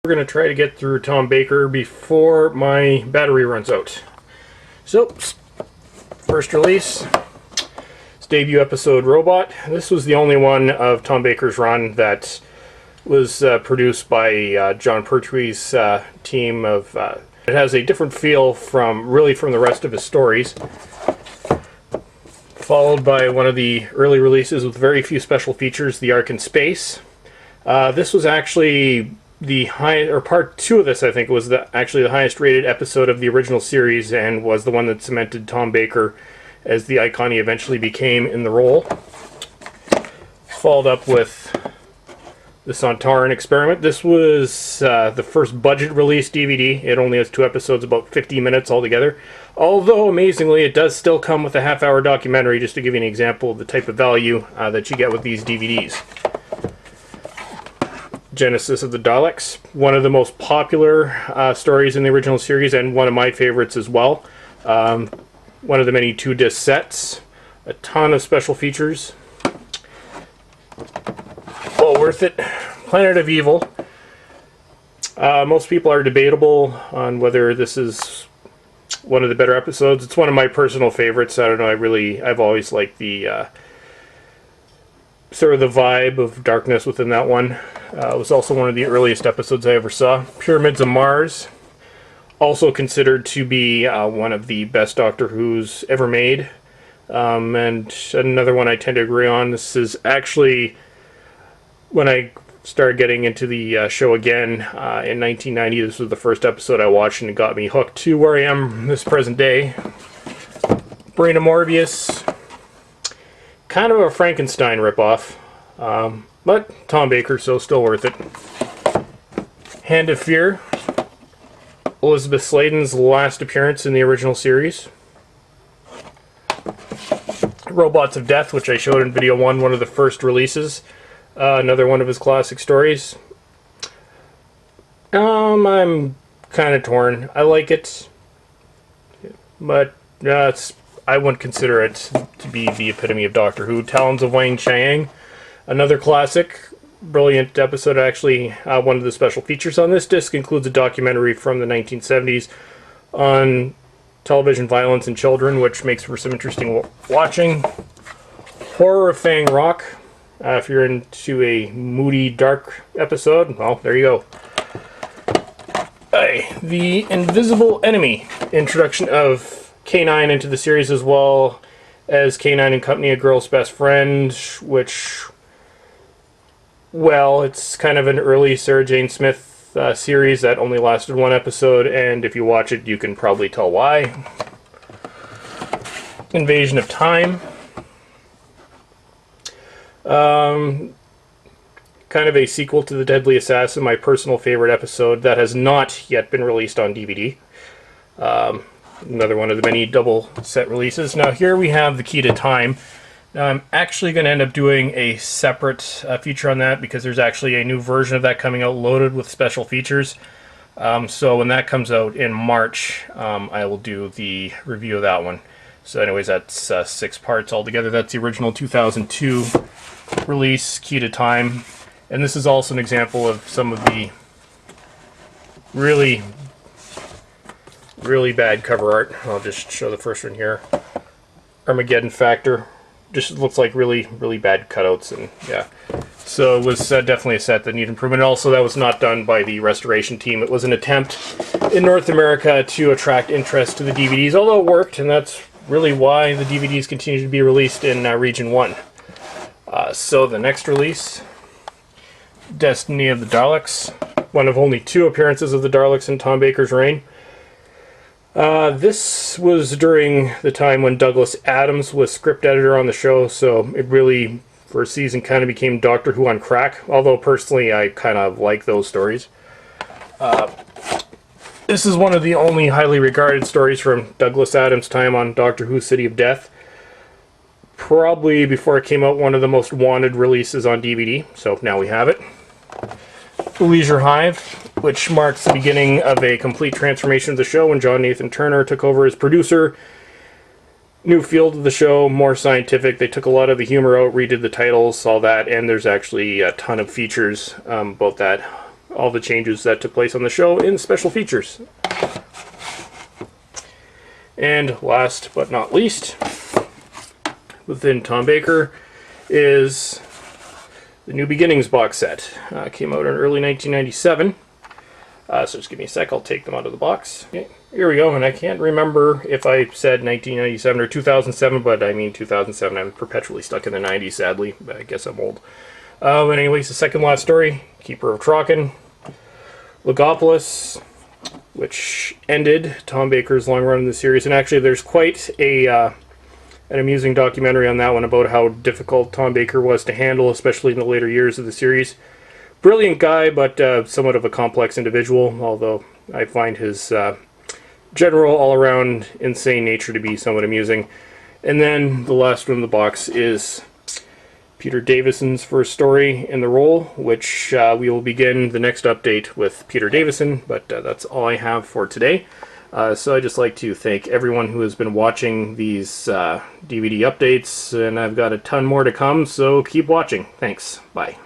We're going to try to get through Tom Baker before my battery runs out. So, first release, his debut episode, Robot. This was the only one of Tom Baker's run that was produced by John Pertwee's team of... it has a different feel from the rest of his stories. Followed by one of the early releases with very few special features, The Ark in Space. This was actually the part 2 of this, I think, was actually the highest rated episode of the original series and was the one that cemented Tom Baker as the icon he eventually became in the role. Followed up with the Sontaran Experiment. This was the first budget release DVD. It only has 2 episodes, about 50 minutes altogether. Although, amazingly, it does still come with a half-hour documentary, just to give you an example of the type of value that you get with these DVDs. Genesis of the Daleks, one of the most popular stories in the original series and one of my favorites as well. One of the many 2-disc sets, a ton of special features. Well worth it. Planet of Evil. Most people are debatable on whether this is one of the better episodes. It's one of my personal favorites. I don't know, I've always liked the sort of the vibe of darkness within that one. It was also one of the earliest episodes I ever saw. Pyramids of Mars, also considered to be one of the best Doctor Who's ever made. And another one I tend to agree on. This is actually, when I started getting into the show again in 1990, this was the first episode I watched and it got me hooked to where I am this present day. Brain of Morbius. Kind of a Frankenstein ripoff, but Tom Baker, so still worth it. Hand of Fear, Elizabeth Sladen's last appearance in the original series. Robots of Death, which I showed in video 1, one of the first releases. Another one of his classic stories. I'm kind of torn. I like it, but I wouldn't consider it to be the epitome of Doctor Who. Talons of Wang-Chiang, another classic, brilliant episode. Actually, one of the special features on this disc includes a documentary from the 1970s on television violence in children, which makes for some interesting watching. Horror of Fang Rock. If you're into a moody, dark episode, well, there you go. The Invisible Enemy, introduction of K9 into the series, as well as K9 and Company, A Girl's Best Friend, which, well, it's kind of an early Sarah Jane Smith series that only lasted 1 episode, and if you watch it, you can probably tell why. Invasion of Time. Kind of a sequel to The Deadly Assassin, my personal favorite episode that has not yet been released on DVD. Another one of the many double set releases. Now here we have The Key to Time. Now I'm actually going to end up doing a separate feature on that because there's actually a new version of that coming out loaded with special features. So when that comes out in March, I will do the review of that one. So anyways, that's 6 parts altogether. That's the original 2002 release, Key to Time. And this is also an example of some of the really bad cover art. I'll just show the first one here. Armageddon Factor. Just looks like really bad cutouts, and yeah. So it was definitely a set that needed improvement. Also, that was not done by the restoration team. It was an attempt in North America to attract interest to the DVDs, although it worked, and that's really why the DVDs continue to be released in Region 1. So the next release, Destiny of the Daleks. One of only 2 appearances of the Daleks in Tom Baker's reign. This was during the time when Douglas Adams was script editor on the show, so it really, for a season, kind of became Doctor Who on crack, although personally I kind of like those stories. This is one of the only highly regarded stories from Douglas Adams' time on Doctor Who City of Death. Probably, before it came out, one of the most wanted releases on DVD, so now we have it. The Leisure Hive, which marks the beginning of a complete transformation of the show when John Nathan Turner took over as producer. New field of the show, more scientific. They took a lot of the humor out, redid the titles, all that, and there's actually a ton of features about that all the changes that took place on the show in special features. And last but not least, within Tom Baker is the New Beginnings box set. Came out in early 1997. So just give me a sec, I'll take them out of the box. Okay, here we go, and I can't remember if I said 1997 or 2007, but I mean 2007. I'm perpetually stuck in the 90s, sadly. But I guess I'm old. But anyways, the second last story, Keeper of Traken, Logopolis, which ended Tom Baker's long run in the series. And actually, there's quite an amusing documentary on that one about how difficult Tom Baker was to handle, especially in the later years of the series. Brilliant guy, but somewhat of a complex individual, although I find his general all-around insane nature to be somewhat amusing. And then the last one in the box is Peter Davison's first story in the role, which we will begin the next update with Peter Davison, but that's all I have for today. So I'd just like to thank everyone who has been watching these DVD updates, and I've got a ton more to come, so keep watching. Thanks. Bye.